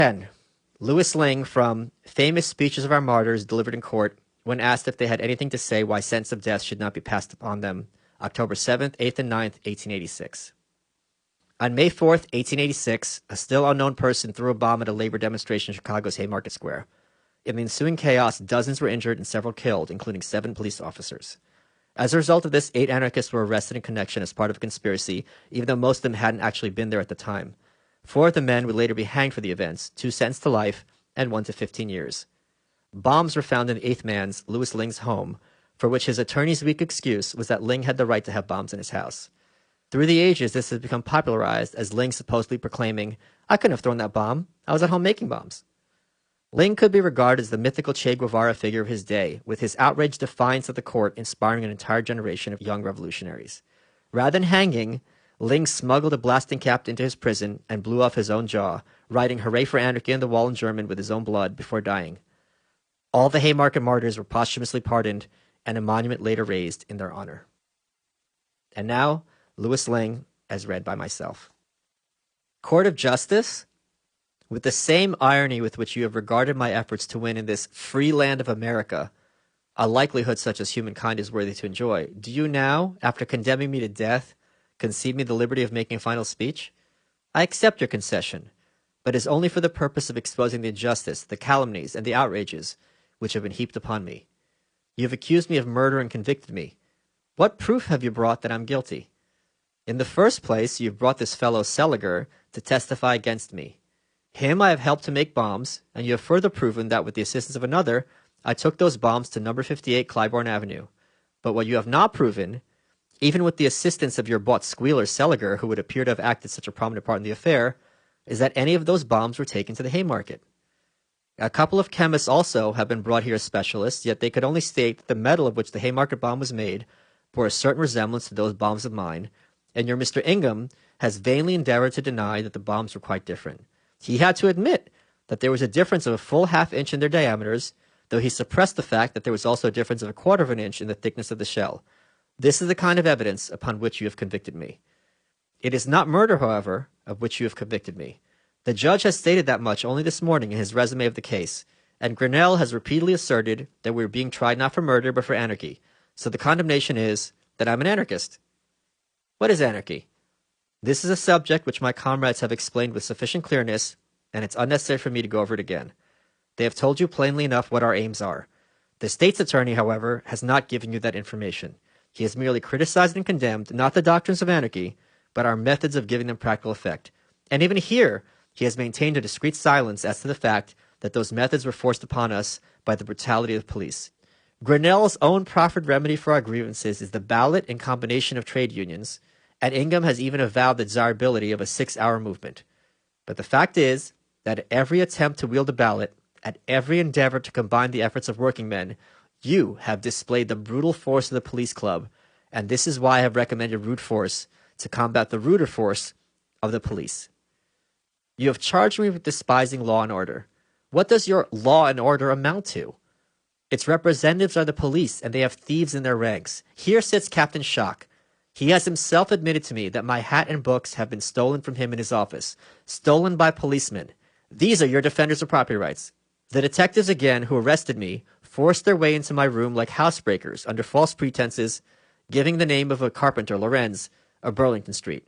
10. Louis Lingg from Famous Speeches of Our Martyrs Delivered in Court when asked if they had anything to say why sentence of death should not be passed upon them, October 7th, 8th, and 9th, 1886. On May 4th, 1886, a still unknown person threw a bomb at a labor demonstration in Chicago's Haymarket Square. In the ensuing chaos, dozens were injured and several killed, including 7 police officers. As a result of this, 8 anarchists were arrested in connection as part of a conspiracy, even though most of them hadn't actually been there at the time. 4 of the men would later be hanged for the events, 2 sentenced to life, and 1 to 15 years. Bombs were found in the 8th man's, Louis Lingg's home, for which his attorney's weak excuse was that Lingg had the right to have bombs in his house. Through the ages, this has become popularized as Lingg supposedly proclaiming, "I couldn't have thrown that bomb. I was at home making bombs." Lingg could be regarded as the mythical Che Guevara figure of his day, with his outraged defiance of the court inspiring an entire generation of young revolutionaries. Rather than hanging, Lingg smuggled a blasting cap into his prison and blew off his own jaw, writing "Hooray for Anarchy" on the wall in German with his own blood before dying. All the Haymarket martyrs were posthumously pardoned, and a monument later raised in their honor. And now, Louis Lingg, as read by myself. Court of Justice, with the same irony with which you have regarded my efforts to win in this free land of America, a likelihood such as humankind is worthy to enjoy, do you now, after condemning me to death, concede me the liberty of making a final speech? I accept your concession, but it is only for the purpose of exposing the injustice, the calumnies, and the outrages which have been heaped upon me. You have accused me of murder and convicted me. What proof have you brought that I'm guilty? In the first place, you've brought this fellow Seliger to testify against me. Him I have helped to make bombs, and you have further proven that with the assistance of another, I took those bombs to number 58 Clybourne Avenue. But what you have not proven, even with the assistance of your bought squealer Seliger, who would appear to have acted such a prominent part in the affair, is that any of those bombs were taken to the Haymarket. A couple of chemists also have been brought here as specialists, yet they could only state that the metal of which the Haymarket bomb was made bore a certain resemblance to those bombs of mine, and your Mr. Ingham has vainly endeavored to deny that the bombs were quite different. He had to admit that there was a difference of a full half-inch in their diameters, though he suppressed the fact that there was also a difference of a quarter of an inch in the thickness of the shell. This is the kind of evidence upon which you have convicted me. It is not murder, however, of which you have convicted me. The judge has stated that much only this morning in his resume of the case, and Grinnell has repeatedly asserted that we are being tried not for murder but for anarchy. So the condemnation is that I'm an anarchist. What is anarchy? This is a subject which my comrades have explained with sufficient clearness, and it's unnecessary for me to go over it again. They have told you plainly enough what our aims are. The state's attorney, however, has not given you that information. He has merely criticized and condemned not the doctrines of anarchy, but our methods of giving them practical effect. And even here, he has maintained a discreet silence as to the fact that those methods were forced upon us by the brutality of the police. Grinnell's own proffered remedy for our grievances is the ballot in combination of trade unions, and Ingham has even avowed the desirability of a 6-hour movement. But the fact is that at every attempt to wield a ballot, at every endeavor to combine the efforts of working men, you have displayed the brutal force of the police club, and this is why I have recommended brute force to combat the ruder force of the police. You have charged me with despising law and order. What does your law and order amount to? Its representatives are the police, and they have thieves in their ranks. Here sits Captain Schock. He has himself admitted to me that my hat and books have been stolen from him in his office, stolen by policemen. These are your defenders of property rights. The detectives, again, who arrested me, forced their way into my room like housebreakers under false pretenses, giving the name of a carpenter, Lorenz, of Burlington Street.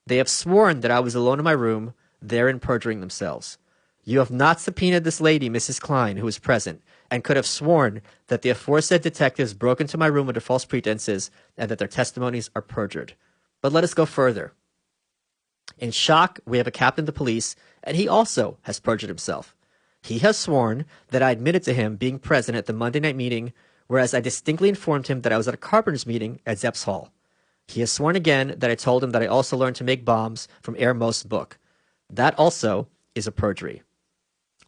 They have sworn that I was alone in my room, therein perjuring themselves. You have not subpoenaed this lady, Mrs. Klein, who was present, and could have sworn that the aforesaid detectives broke into my room under false pretenses and that their testimonies are perjured. But let us go further. In Schock, we have a captain of the police, and he also has perjured himself. He has sworn that I admitted to him being present at the Monday night meeting, whereas I distinctly informed him that I was at a carpenter's meeting at Zepp's Hall. He has sworn again that I told him that I also learned to make bombs from Herr Most's book. That also is a perjury.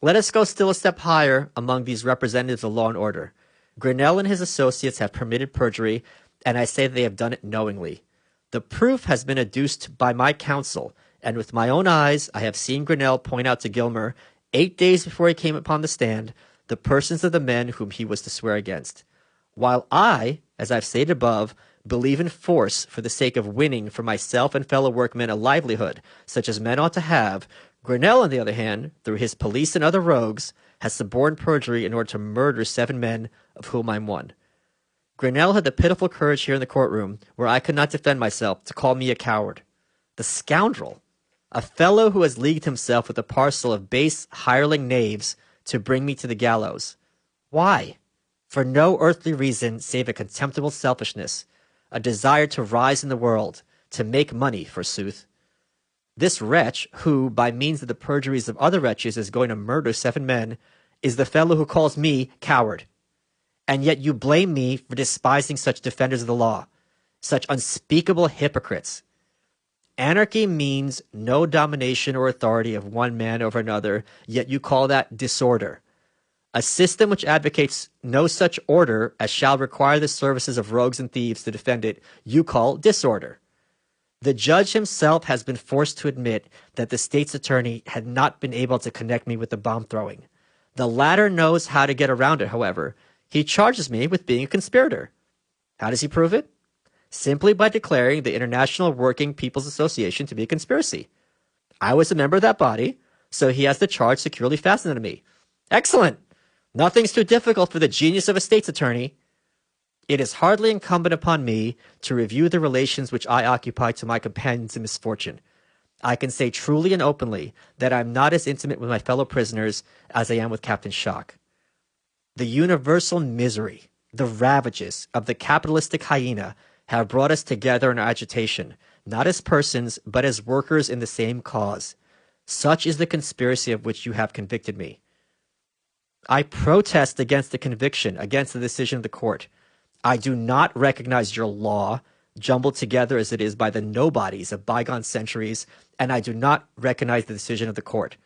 Let us go still a step higher among these representatives of law and order. Grinnell and his associates have permitted perjury, and I say that they have done it knowingly. The proof has been adduced by my counsel, and with my own eyes I have seen Grinnell point out to Gilmer, 8 days before he came upon the stand, the persons of the men whom he was to swear against. While I, as I've stated above, believe in force for the sake of winning for myself and fellow workmen a livelihood, such as men ought to have, Grinnell, on the other hand, through his police and other rogues, has suborned perjury in order to murder 7 men, of whom I'm one. Grinnell had the pitiful courage here in the courtroom, where I could not defend myself, to call me a coward. The scoundrel! A fellow who has leagued himself with a parcel of base hireling knaves to bring me to the gallows. Why? For no earthly reason save a contemptible selfishness, a desire to rise in the world, to make money, forsooth. This wretch, who, by means of the perjuries of other wretches, is going to murder 7 men, is the fellow who calls me coward. And yet you blame me for despising such defenders of the law, such unspeakable hypocrites. Anarchy means no domination or authority of one man over another, yet you call that disorder. A system which advocates no such order as shall require the services of rogues and thieves to defend it, you call disorder. The judge himself has been forced to admit that the state's attorney had not been able to connect me with the bomb throwing. The latter knows how to get around it, however. He charges me with being a conspirator. How does he prove it? Simply by declaring the International Working People's Association to be a conspiracy. I was a member of that body, so he has the charge securely fastened on me. Excellent! Nothing's too difficult for the genius of a state's attorney. It is hardly incumbent upon me to review the relations which I occupy to my companions in misfortune. I can say truly and openly that I am not as intimate with my fellow prisoners as I am with Captain Shock. The universal misery, the ravages of the capitalistic hyena have brought us together in our agitation, not as persons, but as workers in the same cause. Such is the conspiracy of which you have convicted me. I protest against the conviction, against the decision of the court. I do not recognize your law, jumbled together as it is by the nobodies of bygone centuries, and I do not recognize the decision of the court.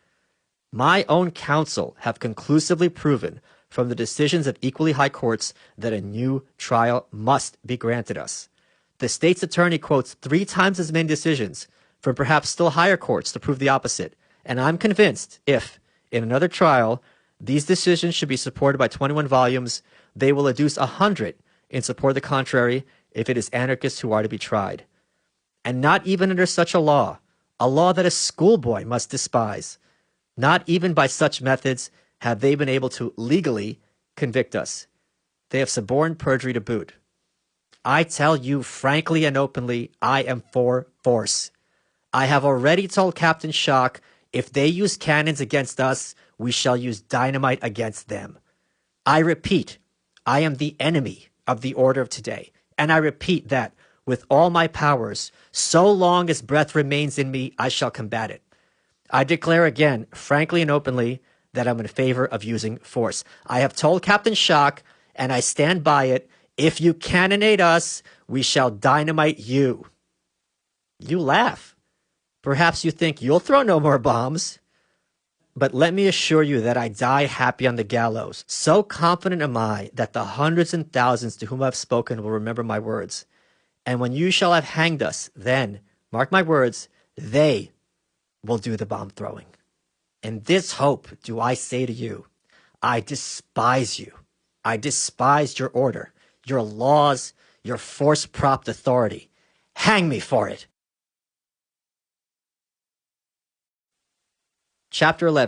My own counsel have conclusively proven from the decisions of equally high courts that a new trial must be granted us. The state's attorney quotes 3 times as many decisions from perhaps still higher courts to prove the opposite, and I'm convinced if, in another trial, these decisions should be supported by 21 volumes, they will adduce 100 in support of the contrary if it is anarchists who are to be tried. And not even under such a law that a schoolboy must despise, not even by such methods have they been able to legally convict us. They have suborned perjury to boot. I tell you frankly and openly, I am for force. I have already told Captain Shock, if they use cannons against us, we shall use dynamite against them. I repeat, I am the enemy of the order of today, and I repeat that with all my powers, so long as breath remains in me, I shall combat it. I declare again, frankly and openly, that I'm in favor of using force. I have told Captain Shock, and I stand by it, if you cannonade us, we shall dynamite you. You laugh. Perhaps you think you'll throw no more bombs. But let me assure you that I die happy on the gallows. So confident am I that the hundreds and thousands to whom I've spoken will remember my words. And when you shall have hanged us, then, mark my words, they will do the bomb throwing. In this hope do I say to you, I despise you. I despise your order, your laws, your force-propped authority. Hang me for it. Chapter 11.